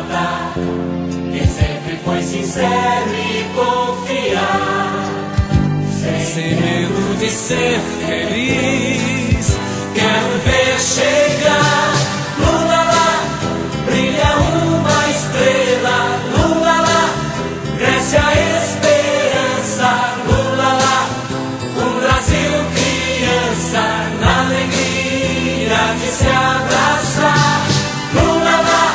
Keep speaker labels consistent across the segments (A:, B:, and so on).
A: notar que sempre foi sincero e confiar, sem medo de ser feliz. Quero ver chegar, lula lá, brilha uma estrela, lula lá, cresce a esperança, lula lá, um Brasil criança, na alegria de se abraçar, lula lá,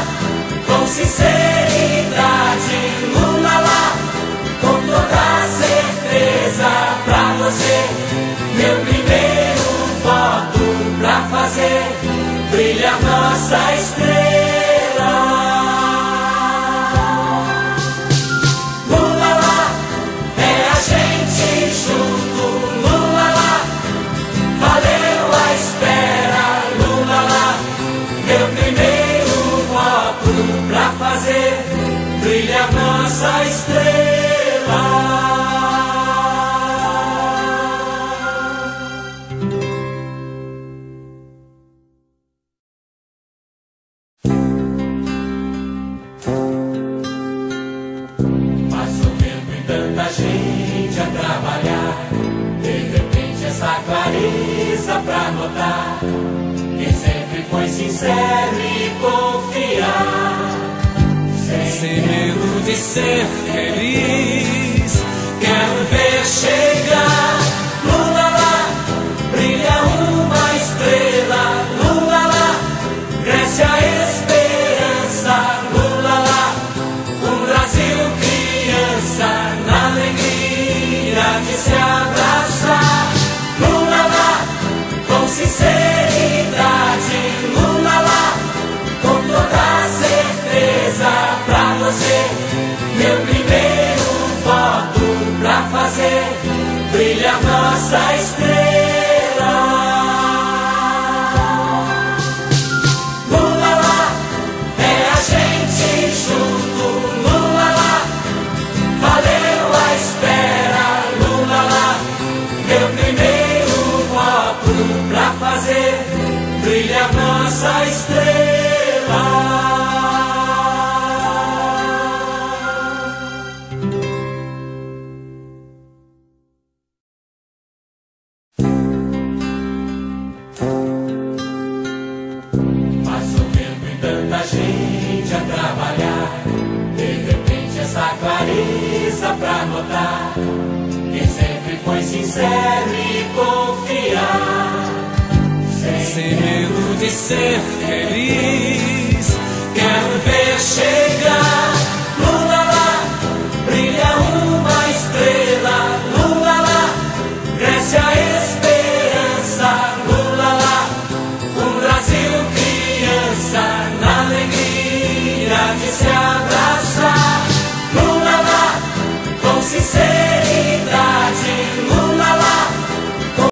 A: com sinceridade, lula lá, com toda certeza, pra você, meu primeiro voto, pra fazer brilhar nossa estrela. Lula lá, é a gente junto, lula lá, valeu a espera, lula lá, meu primeiro voto, pra fazer brilhar nossa estrela. Tanta gente a trabalhar, de repente essa clareza pra notar que sempre foi sincero e confiar, sem medo de ser feliz. Quero ver chegar, lula lá, brilha uma estrela, lula lá, cresce a esperança, lula lá, um Brasil criança, na alegria de se abraçar, lula lá, com sinceridade, lula lá, com toda certeza, pra você, meu primeiro voto, pra fazer brilhar nossa estrela. Lula lá, é a gente junto, lula lá, valeu a espera, lula lá, meu primeiro voto, pra fazer brilhar nossa estrela. Passa o tempo e tanta gente a trabalhar, de repente essa clareza pra notar que sempre foi sincero e confiar, sem medo de ser feliz. Quero ver chegar, lula lá, brilha uma estrela, lula lá, cresce a esperança, lula lá, um Brasil criança, na alegria de se abraçar.